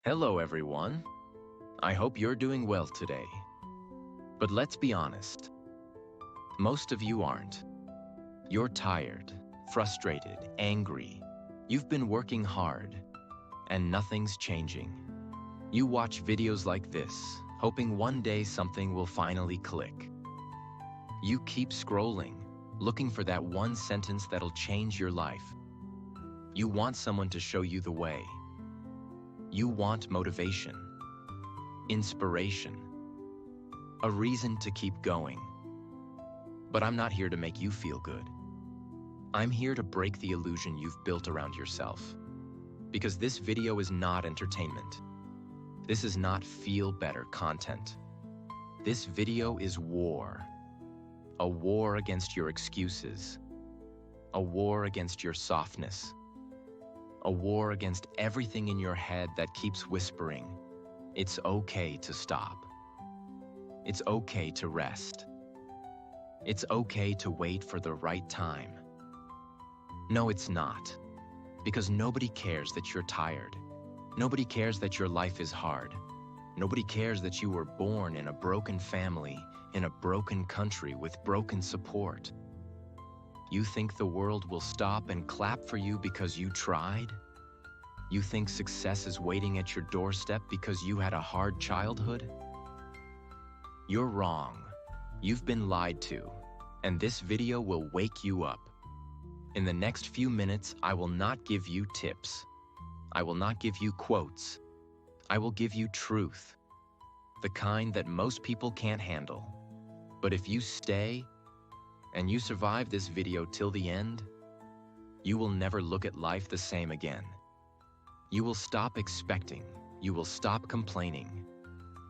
Hello, everyone. I hope you're doing well today. But let's be honest, most of you aren't. You're tired, frustrated, angry. You've been working hard, and nothing's changing. You watch videos like this, hoping one day something will finally click. You keep scrolling, looking for that one sentence that'll change your life. You want someone to show you the way. You want motivation, inspiration, a reason to keep going. But I'm not here to make you feel good. I'm here to break the illusion you've built around yourself. Because this video is not entertainment. This is not feel-better content. This video is war. A war against your excuses. A war against your softness. A war against everything in your head that keeps whispering, it's okay to stop. It's okay to rest. It's okay to wait for the right time. No, it's not. Because nobody cares that you're tired. Nobody cares that your life is hard. Nobody cares that you were born in a broken family, in a broken country with broken support. You think the world will stop and clap for you because you tried? You think success is waiting at your doorstep because you had a hard childhood? You're wrong. You've been lied to, and this video will wake you up. In the next few minutes, I will not give you tips. I will not give you quotes. I will give you truth, the kind that most people can't handle. But if you stay, and you survive this video till the end, you will never look at life the same again. You will stop expecting, you will stop complaining,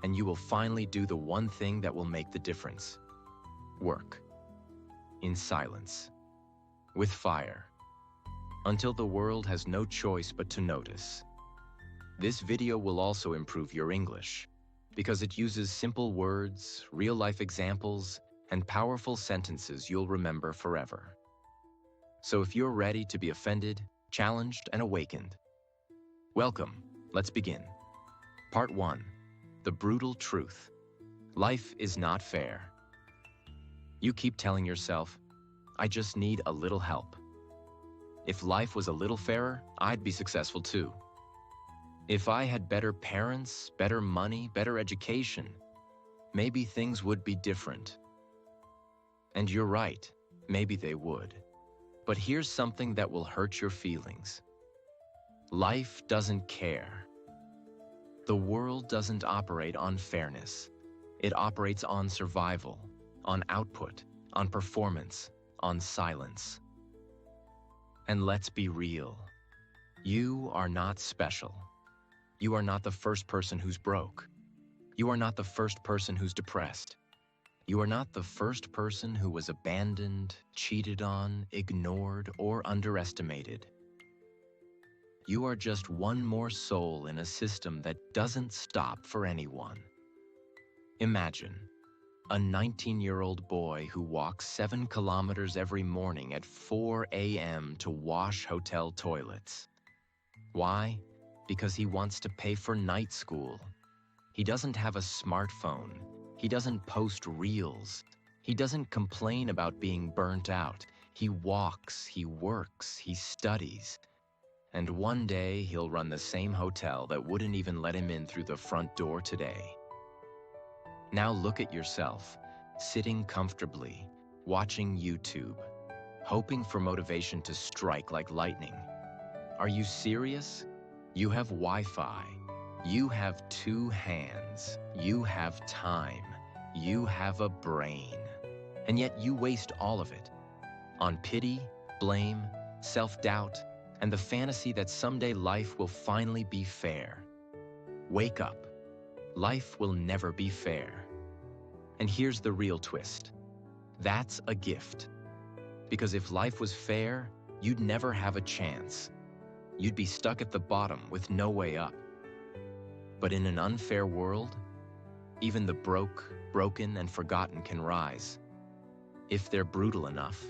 and you will finally do the one thing that will make the difference. Work. In silence. With fire. Until the world has no choice but to notice. This video will also improve your English, because it uses simple words, real-life examples, and powerful sentences you'll remember forever. So if you're ready to be offended, challenged, and awakened, welcome. Let's begin. Part 1. The brutal truth. Life is not fair. You keep telling yourself, I just need a little help. If life was a little fairer, I'd be successful too. If I had better parents, better money, better education, maybe things would be different. And you're right, maybe they would. But here's something that will hurt your feelings. Life doesn't care. The world doesn't operate on fairness. It operates on survival, on output, on performance, on silence. And let's be real. You are not special. You are not the first person who's broke. You are not the first person who's depressed. You are not the first person who was abandoned, cheated on, ignored, or underestimated. You are just one more soul in a system that doesn't stop for anyone. Imagine a 19-year-old boy who walks 7 kilometers every morning at 4 a.m. to wash hotel toilets. Why? Because he wants to pay for night school. He doesn't have a smartphone. He doesn't post reels. He doesn't complain about being burnt out. He walks, he works, he studies. And one day he'll run the same hotel that wouldn't even let him in through the front door today. Now look at yourself, sitting comfortably, watching YouTube, hoping for motivation to strike like lightning. Are you serious? You have Wi-Fi. You have 2 hands. You have time. You have a brain. And yet you waste all of it on pity, blame, self-doubt, and the fantasy that someday life will finally be fair. Wake up. Life will never be fair. And here's the real twist. That's a gift. Because if life was fair, you'd never have a chance. You'd be stuck at the bottom with no way up. But in an unfair world, even the broke, broken, and forgotten can rise. If they're brutal enough,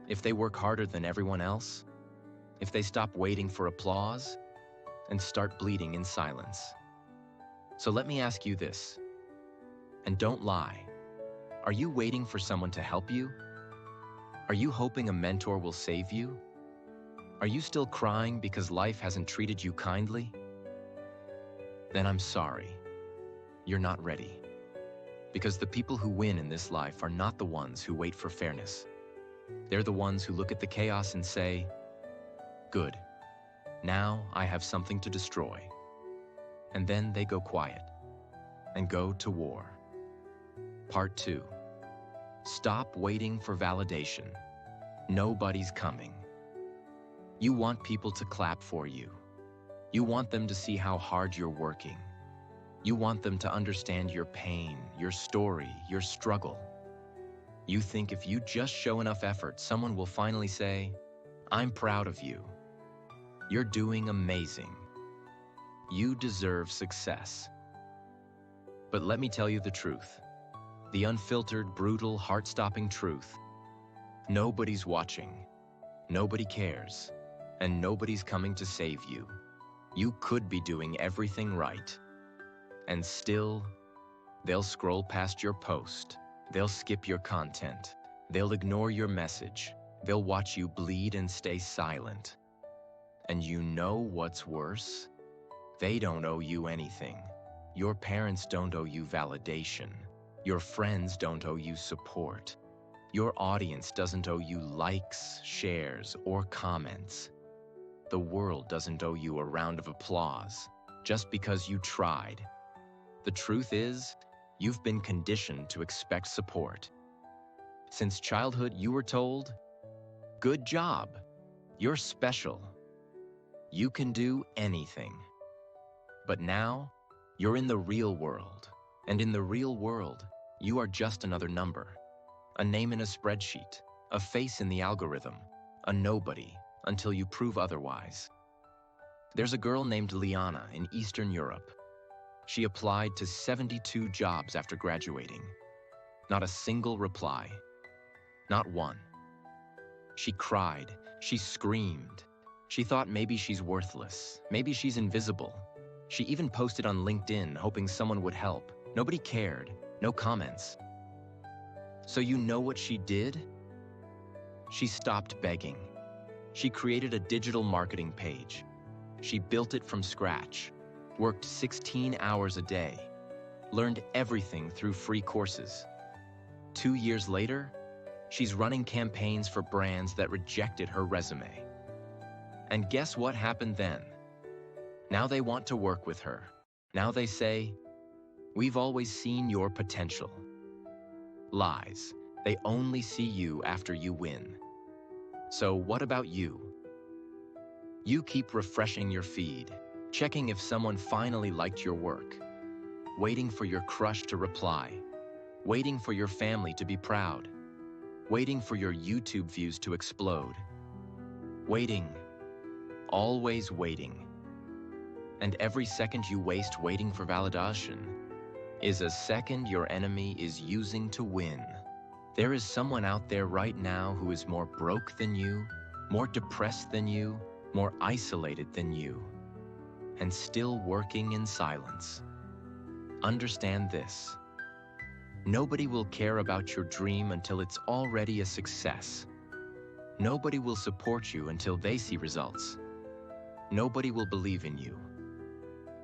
if they work harder than everyone else, if they stop waiting for applause, and start bleeding in silence. So let me ask you this, and don't lie. Are you waiting for someone to help you? Are you hoping a mentor will save you? Are you still crying because life hasn't treated you kindly? Then I'm sorry. You're not ready. Because the people who win in this life are not the ones who wait for fairness. They're the ones who look at the chaos and say, "Good, now I have something to destroy." And then they go quiet and go to war. Part 2. Stop waiting for validation. Nobody's coming. You want people to clap for you. You want them to see how hard you're working. You want them to understand your pain, your story, your struggle. You think if you just show enough effort, someone will finally say, "I'm proud of you. You're doing amazing. You deserve success." But let me tell you the truth. The unfiltered, brutal, heart-stopping truth. Nobody's watching. Nobody cares. And nobody's coming to save you. You could be doing everything right. And still, they'll scroll past your post. They'll skip your content. They'll ignore your message. They'll watch you bleed and stay silent. And you know what's worse? They don't owe you anything. Your parents don't owe you validation. Your friends don't owe you support. Your audience doesn't owe you likes, shares, or comments. The world doesn't owe you a round of applause just because you tried. The truth is, you've been conditioned to expect support. Since childhood, you were told, "Good job. You're special. You can do anything." But now, you're in the real world. And in the real world, you are just another number. A name in a spreadsheet, a face in the algorithm, a nobody until you prove otherwise. There's a girl named Liana in Eastern Europe. She applied to 72 jobs after graduating. Not a single reply. Not one. She cried. She screamed. She thought maybe she's worthless. Maybe she's invisible. She even posted on LinkedIn hoping someone would help. Nobody cared. No comments. So you know what she did? She stopped begging. She created a digital marketing page. She built it from scratch, worked 16 hours a day, learned everything through free courses. 2 years later, she's running campaigns for brands that rejected her resume. And guess what happened then? Now they want to work with her. Now they say, "We've always seen your potential." Lies. They only see you after you win. So what about you? You keep refreshing your feed, checking if someone finally liked your work, waiting for your crush to reply, waiting for your family to be proud, waiting for your YouTube views to explode. Waiting. Always waiting. And every second you waste waiting for validation is a second your enemy is using to win. There is someone out there right now who is more broke than you, more depressed than you, more isolated than you, and still working in silence. Understand this. Nobody will care about your dream until it's already a success. Nobody will support you until they see results. Nobody will believe in you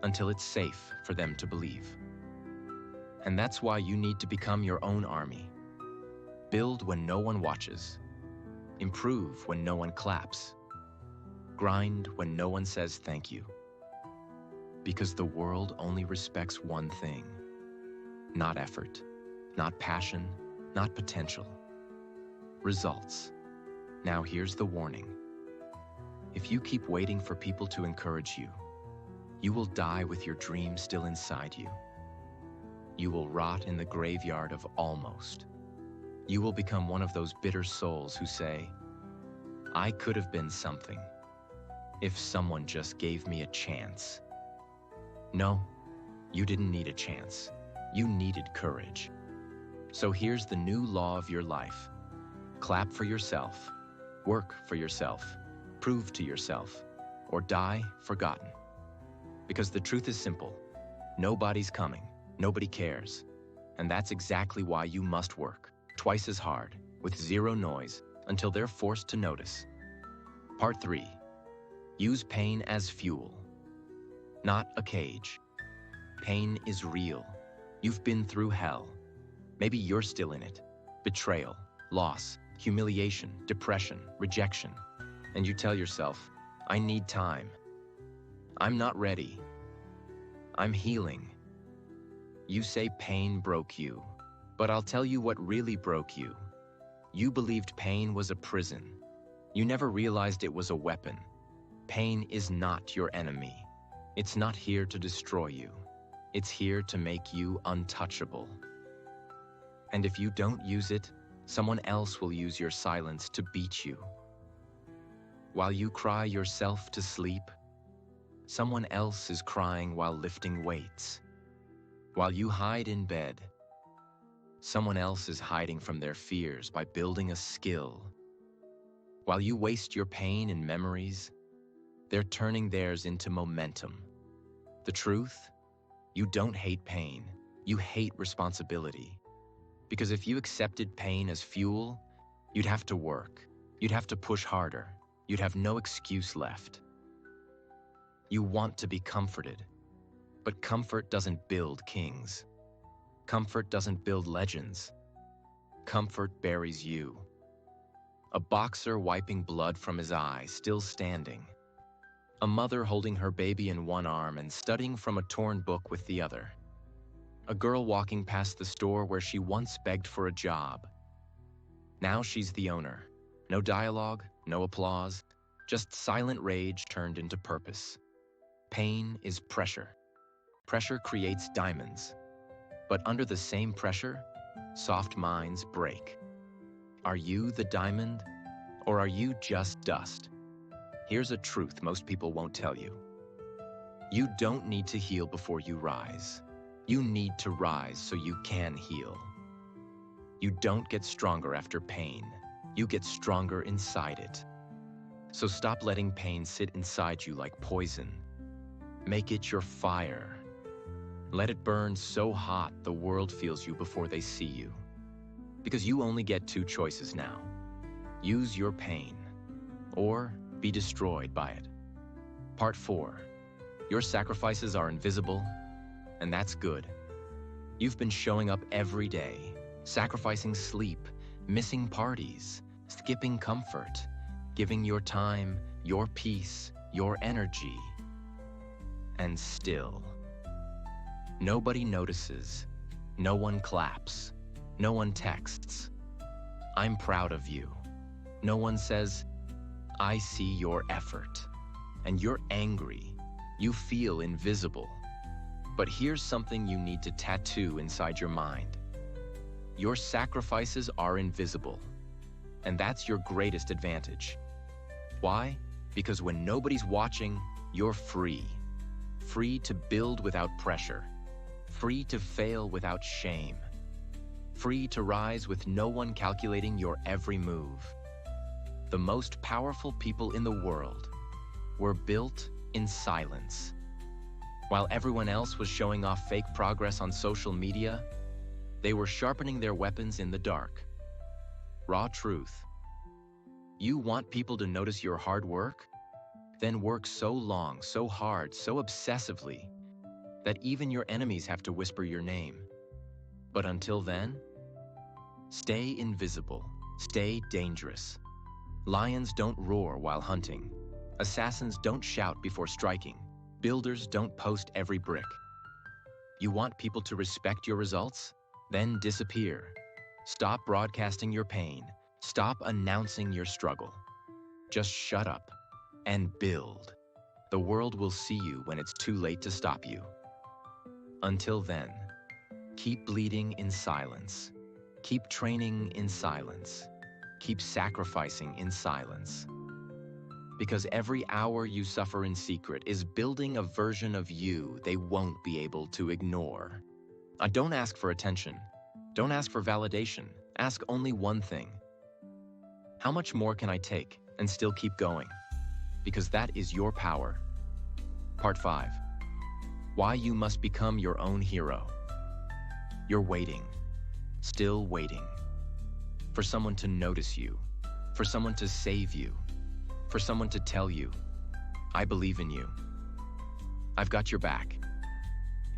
until it's safe for them to believe. And that's why you need to become your own army. Build when no one watches. Improve when no one claps. Grind when no one says thank you. Because the world only respects one thing. Not effort, not passion, not potential. Results. Now here's the warning. If you keep waiting for people to encourage you, you will die with your dream still inside you. You will rot in the graveyard of almost. You will become one of those bitter souls who say, "I could have been something if someone just gave me a chance." No, you didn't need a chance. You needed courage. So here's the new law of your life. Clap for yourself, work for yourself, prove to yourself, or die forgotten. Because the truth is simple. Nobody's coming. Nobody cares. And that's exactly why you must work twice as hard, with zero noise, until they're forced to notice. Part 3. Use pain as fuel. Not a cage. Pain is real. You've been through hell. Maybe you're still in it. Betrayal, loss, humiliation, depression, rejection. And you tell yourself, I need time. I'm not ready. I'm healing. You say pain broke you, but I'll tell you what really broke you. You believed pain was a prison. You never realized it was a weapon. Pain is not your enemy. It's not here to destroy you. It's here to make you untouchable. And if you don't use it, someone else will use your silence to beat you. While you cry yourself to sleep, someone else is crying while lifting weights. While you hide in bed, someone else is hiding from their fears by building a skill. While you waste your pain in memories, they're turning theirs into momentum. The truth? You don't hate pain. You hate responsibility. Because if you accepted pain as fuel, you'd have to work. You'd have to push harder. You'd have no excuse left. You want to be comforted. But comfort doesn't build kings. Comfort doesn't build legends. Comfort buries you. A boxer wiping blood from his eye, still standing. A mother holding her baby in one arm and studying from a torn book with the other. A girl walking past the store where she once begged for a job. Now she's the owner. No dialogue, no applause, just silent rage turned into purpose. Pain is pressure. Pressure creates diamonds. But under the same pressure, soft minds break. Are you the diamond, or are you just dust? Here's a truth most people won't tell you. You don't need to heal before you rise. You need to rise so you can heal. You don't get stronger after pain. You get stronger inside it. So stop letting pain sit inside you like poison. Make it your fire. Let it burn so hot the world feels you before they see you. Because you only get two choices now. Use your pain, or be destroyed by it. Part 4. Your sacrifices are invisible, and that's good. You've been showing up every day, sacrificing sleep, missing parties, skipping comfort, giving your time, your peace, your energy. And still, nobody notices, no one claps, no one texts. I'm proud of you. No one says, I see your effort. And you're angry. You feel invisible. But here's something you need to tattoo inside your mind. Your sacrifices are invisible. And that's your greatest advantage. Why? Because when nobody's watching, you're free. Free to build without pressure. Free to fail without shame. Free to rise with no one calculating your every move. The most powerful people in the world were built in silence. While everyone else was showing off fake progress on social media, they were sharpening their weapons in the dark. Raw truth. You want people to notice your hard work? Then work so long, so hard, so obsessively, that even your enemies have to whisper your name. But until then, stay invisible, stay dangerous. Lions don't roar while hunting. Assassins don't shout before striking. Builders don't post every brick. You want people to respect your results? Then disappear. Stop broadcasting your pain. Stop announcing your struggle. Just shut up and build. The world will see you when it's too late to stop you. Until then, keep bleeding in silence. Keep training in silence. Keep sacrificing in silence. Because every hour you suffer in secret is building a version of you they won't be able to ignore. Don't ask for attention. Don't ask for validation. Ask only one thing. How much more can I take and still keep going? Because that is your power. Part 5. Why you must become your own hero. You're waiting, still waiting, for someone to notice you, for someone to save you, for someone to tell you, I believe in you. I've got your back.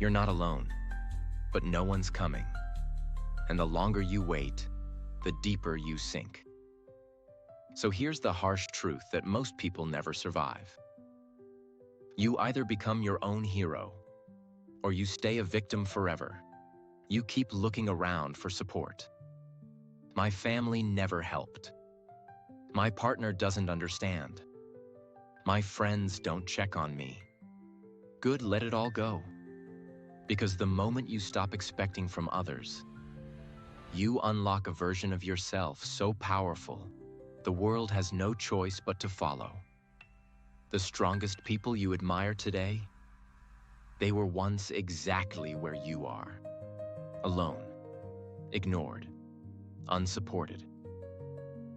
You're not alone, but no one's coming. And the longer you wait, the deeper you sink. So here's the harsh truth that most people never survive. You either become your own hero, or you stay a victim forever. You keep looking around for support. My family never helped. My partner doesn't understand. My friends don't check on me. Good, let it all go. Because the moment you stop expecting from others, you unlock a version of yourself so powerful, the world has no choice but to follow. The strongest people you admire today, they were once exactly where you are. Alone, ignored, unsupported.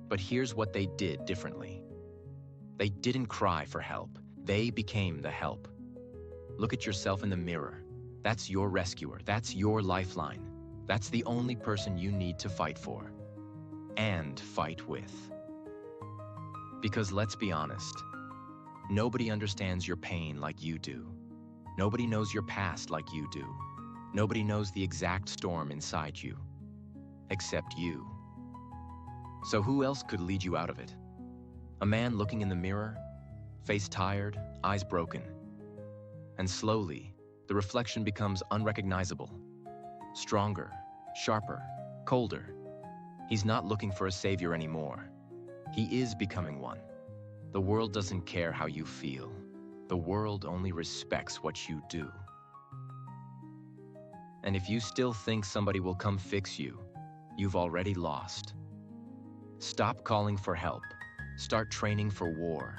But here's what they did differently. They didn't cry for help. They became the help. Look at yourself in the mirror. That's your rescuer. That's your lifeline. That's the only person you need to fight for. And fight with. Because let's be honest, nobody understands your pain like you do. Nobody knows your past like you do. Nobody knows the exact storm inside you, except you. So who else could lead you out of it? A man looking in the mirror, face tired, eyes broken. And slowly, the reflection becomes unrecognizable. Stronger, sharper, colder. He's not looking for a savior anymore. He is becoming one. The world doesn't care how you feel. The world only respects what you do. And if you still think somebody will come fix you, you've already lost. Stop calling for help. Start training for war.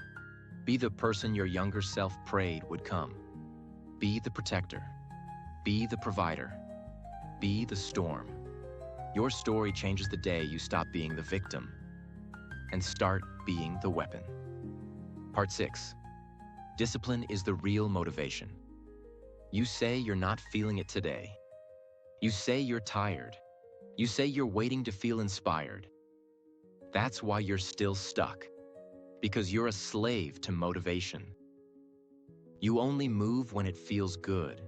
Be the person your younger self prayed would come. Be the protector. Be the provider. Be the storm. Your story changes the day you stop being the victim and start being the weapon. Part 6. Discipline is the real motivation. You say you're not feeling it today. You say you're tired. You say you're waiting to feel inspired. That's why you're still stuck. Because you're a slave to motivation. You only move when it feels good.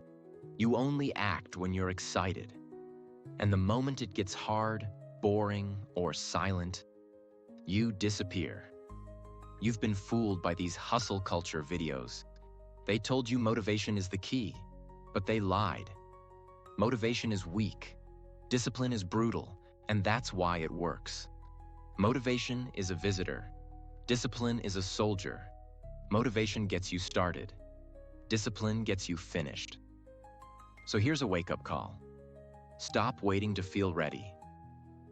You only act when you're excited. And the moment it gets hard, boring, or silent, you disappear. You've been fooled by these hustle culture videos. They told you motivation is the key, but they lied. Motivation is weak. Discipline is brutal, and that's why it works. Motivation is a visitor. Discipline is a soldier. Motivation gets you started. Discipline gets you finished. So here's a wake-up call. Stop waiting to feel ready.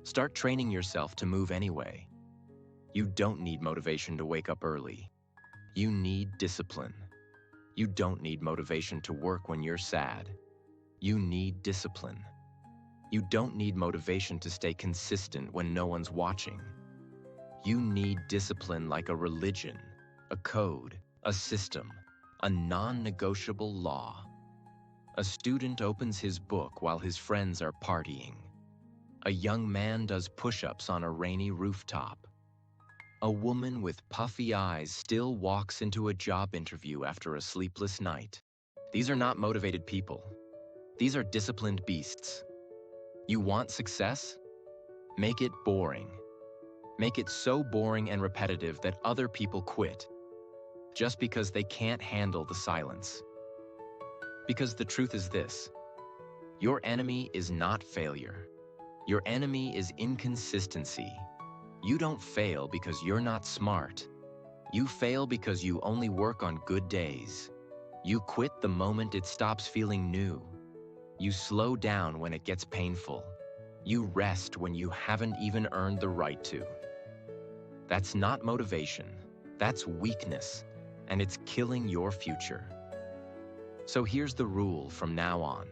Start training yourself to move anyway. You don't need motivation to wake up early. You need discipline. You don't need motivation to work when you're sad. You need discipline. You don't need motivation to stay consistent when no one's watching. You need discipline like a religion, a code, a system, a non-negotiable law. A student opens his book while his friends are partying. A young man does push-ups on a rainy rooftop. A woman with puffy eyes still walks into a job interview after a sleepless night. These are not motivated people. These are disciplined beasts. You want success? Make it boring. Make it so boring and repetitive that other people quit, just because they can't handle the silence. Because the truth is this: your enemy is not failure. Your enemy is inconsistency. You don't fail because you're not smart. You fail because you only work on good days. You quit the moment it stops feeling new. You slow down when it gets painful. You rest when you haven't even earned the right to. That's not motivation. That's weakness, and it's killing your future. So here's the rule from now on.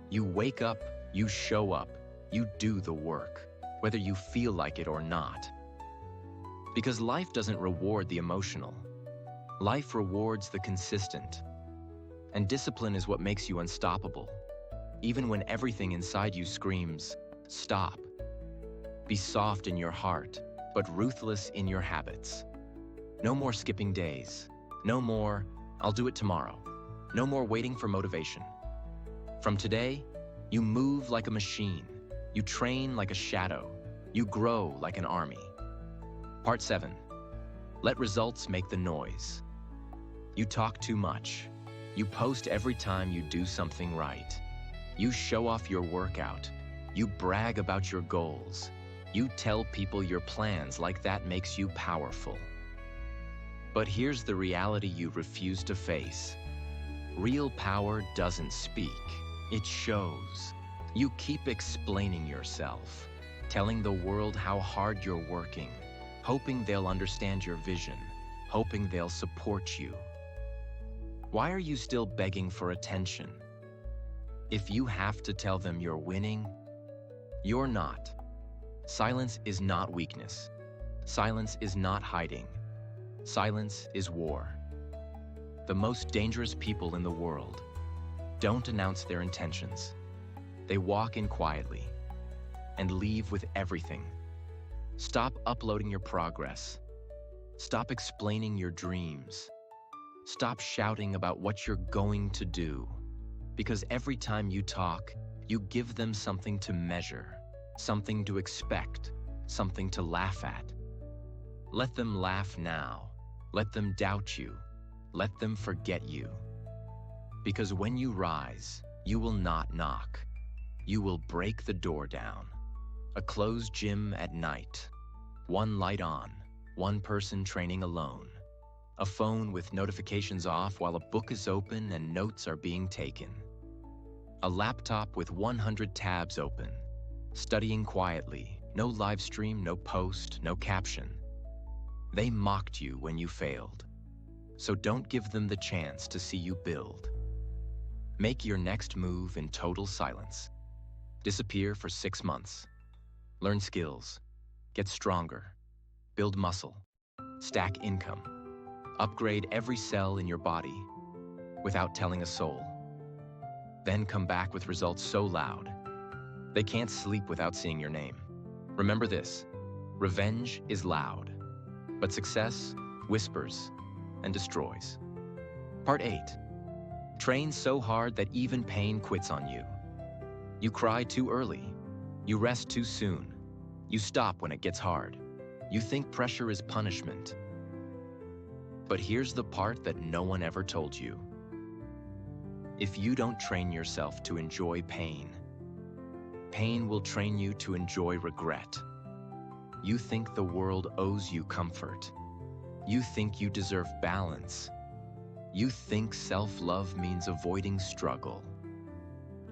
You wake up, you show up, you do the work, whether you feel like it or not. Because life doesn't reward the emotional. Life rewards the consistent. And discipline is what makes you unstoppable, even when everything inside you screams, stop. Be soft in your heart, but ruthless in your habits. No more skipping days. No more, I'll do it tomorrow. No more waiting for motivation. From today, you move like a machine. You train like a shadow. You grow like an army. Part 7. Let results make the noise. You talk too much. You post every time you do something right. You show off your workout. You brag about your goals. You tell people your plans like that makes you powerful. But here's the reality you refuse to face. Real power doesn't speak, it shows. You keep explaining yourself, telling the world how hard you're working, hoping they'll understand your vision, hoping they'll support you. Why are you still begging for attention? If you have to tell them you're winning, you're not. Silence is not weakness. Silence is not hiding. Silence is war. The most dangerous people in the world don't announce their intentions. They walk in quietly and leave with everything. Stop uploading your progress. Stop explaining your dreams. Stop shouting about what you're going to do. Because every time you talk, you give them something to measure, something to expect, something to laugh at. Let them laugh now. Let them doubt you. Let them forget you. Because when you rise, you will not knock. You will break the door down. A closed gym at night. One light on. One person training alone. A phone with notifications off while a book is open and notes are being taken. A laptop with 100 tabs open. Studying quietly. No live stream, no post, no caption. They mocked you when you failed. So don't give them the chance to see you build. Make your next move in total silence. Disappear for 6 months. Learn skills. Get stronger. Build muscle. Stack income. Upgrade every cell in your body without telling a soul. Then come back with results so loud, they can't sleep without seeing your name. Remember this, revenge is loud, but success whispers and destroys. Part 8. Train so hard that even pain quits on you. You cry too early. You rest too soon. You stop when it gets hard. You think pressure is punishment. But here's the part that no one ever told you. If you don't train yourself to enjoy pain, pain will train you to enjoy regret. You think the world owes you comfort. You think you deserve balance. You think self-love means avoiding struggle.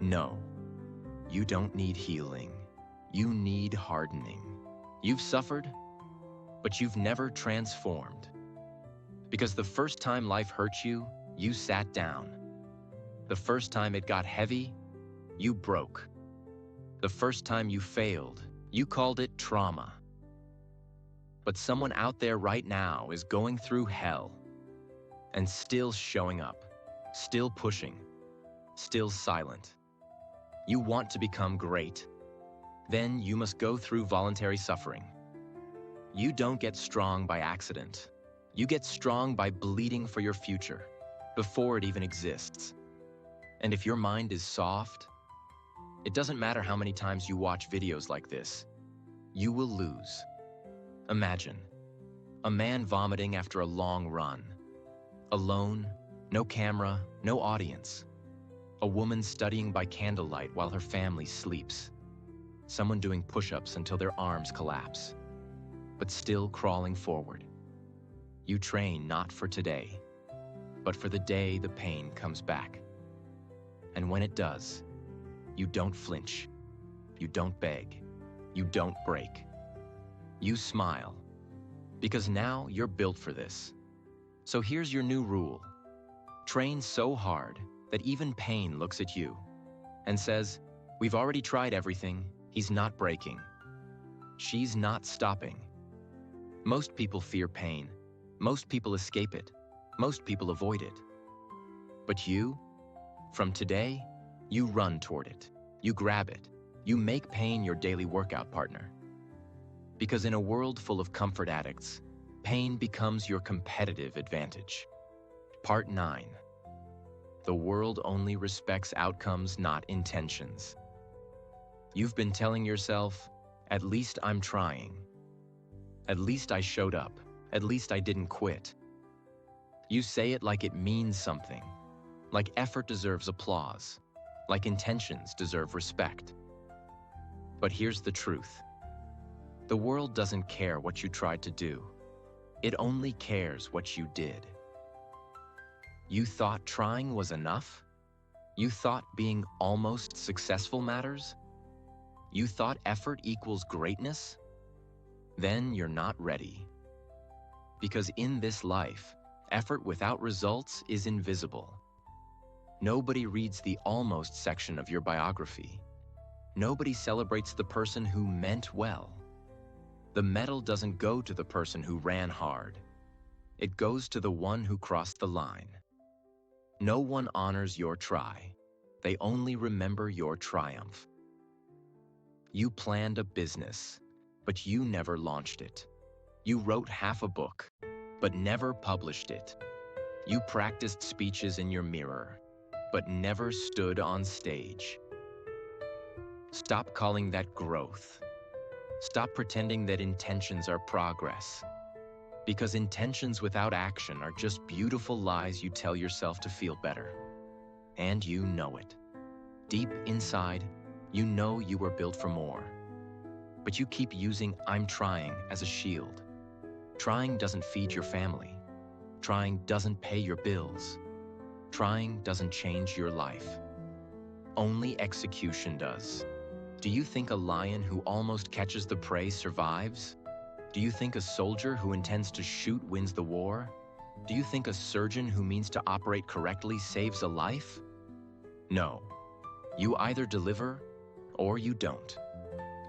No, you don't need healing. You need hardening. You've suffered, but you've never transformed. Because the first time life hurt you, you sat down. The first time it got heavy, you broke. The first time you failed, you called it trauma. But someone out there right now is going through hell and still showing up, still pushing, still silent. You want to become great. Then you must go through voluntary suffering. You don't get strong by accident. You get strong by bleeding for your future before it even exists. And if your mind is soft, it doesn't matter how many times you watch videos like this, you will lose. Imagine a man vomiting after a long run. Alone, no camera, no audience. A woman studying by candlelight while her family sleeps. Someone doing push-ups until their arms collapse, but still crawling forward. You train not for today, but for the day the pain comes back. And when it does, you don't flinch, you don't beg, you don't break. You smile, because now you're built for this. So here's your new rule. Train so hard that even pain looks at you and says, we've already tried everything, he's not breaking. She's not stopping. Most people fear pain. Most people escape it. Most people avoid it. But you, From today, you run toward it. You grab it. You make pain your daily workout partner. Because in a world full of comfort addicts, pain becomes your competitive advantage. Part 9. The world only respects outcomes, not intentions. You've been telling yourself, at least I'm trying. At least I showed up. At least I didn't quit. You say it like it means something, like effort deserves applause, like intentions deserve respect. But here's the truth. The world doesn't care what you tried to do. It only cares what you did. You thought trying was enough? You thought being almost successful matters? You thought effort equals greatness? Then you're not ready. Because in this life, effort without results is invisible. Nobody reads the almost section of your biography. Nobody celebrates the person who meant well. The medal doesn't go to the person who ran hard. It goes to the one who crossed the line. No one honors your try. They only remember your triumph. You planned a business, but you never launched it. You wrote half a book, but never published it. You practiced speeches in your mirror, but never stood on stage. Stop calling that growth. Stop pretending that intentions are progress. Because intentions without action are just beautiful lies you tell yourself to feel better. And you know it. Deep inside, you know you were built for more. But you keep using "I'm trying" as a shield. Trying doesn't feed your family. Trying doesn't pay your bills. Trying doesn't change your life. Only execution does. Do you think a lion who almost catches the prey survives? Do you think a soldier who intends to shoot wins the war? Do you think a surgeon who means to operate correctly saves a life? No. You either deliver or you don't.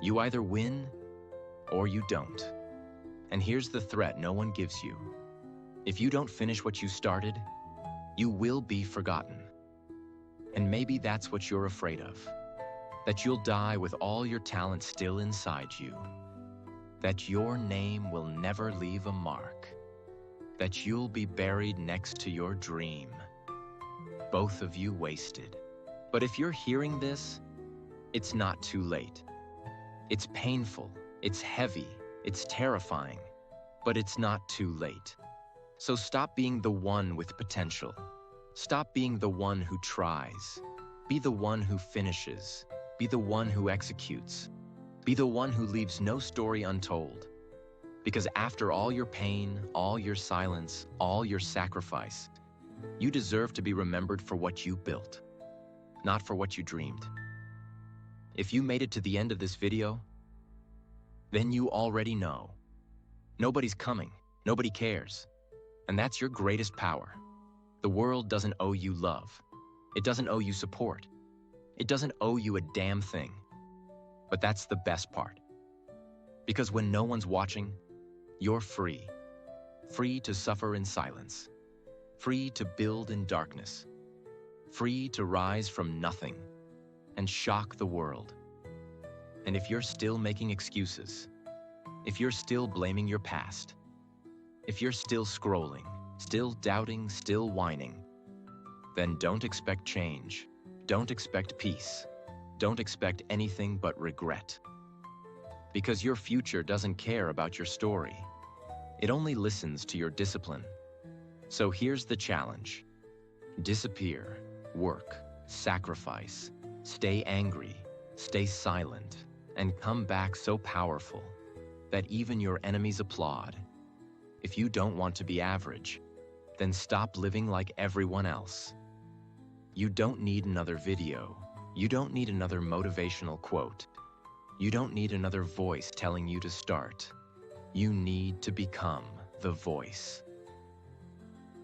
You either win or you don't. And here's the threat no one gives you. If you don't finish what you started, you will be forgotten. And maybe that's what you're afraid of. That you'll die with all your talent still inside you. That your name will never leave a mark. That you'll be buried next to your dream. Both of you wasted. But if you're hearing this, it's not too late. It's painful, it's heavy, it's terrifying, but it's not too late. So stop being the one with potential. Stop being the one who tries. Be the one who finishes. Be the one who executes. Be the one who leaves no story untold. Because after all your pain, all your silence, all your sacrifice, you deserve to be remembered for what you built, not for what you dreamed. If you made it to the end of this video, then you already know. Nobody's coming. Nobody cares. And that's your greatest power. The world doesn't owe you love. It doesn't owe you support. It doesn't owe you a damn thing. But that's the best part. Because when no one's watching, you're free. Free to suffer in silence. Free to build in darkness. Free to rise from nothing and shock the world. And if you're still making excuses, if you're still blaming your past, if you're still scrolling, still doubting, still whining, then don't expect change. Don't expect peace. Don't expect anything but regret. Because your future doesn't care about your story. It only listens to your discipline. So here's the challenge. Disappear, work, sacrifice, stay angry, stay silent, and come back so powerful that even your enemies applaud. If you don't want to be average, then stop living like everyone else. You don't need another video. You don't need another motivational quote. You don't need another voice telling you to start. You need to become the voice.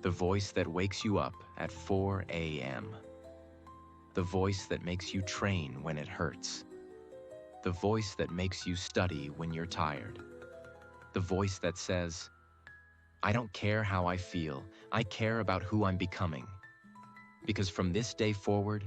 The voice that wakes you up at 4 a.m. The voice that makes you train when it hurts. The voice that makes you study when you're tired. The voice that says, I don't care how I feel. I care about who I'm becoming. Because from this day forward,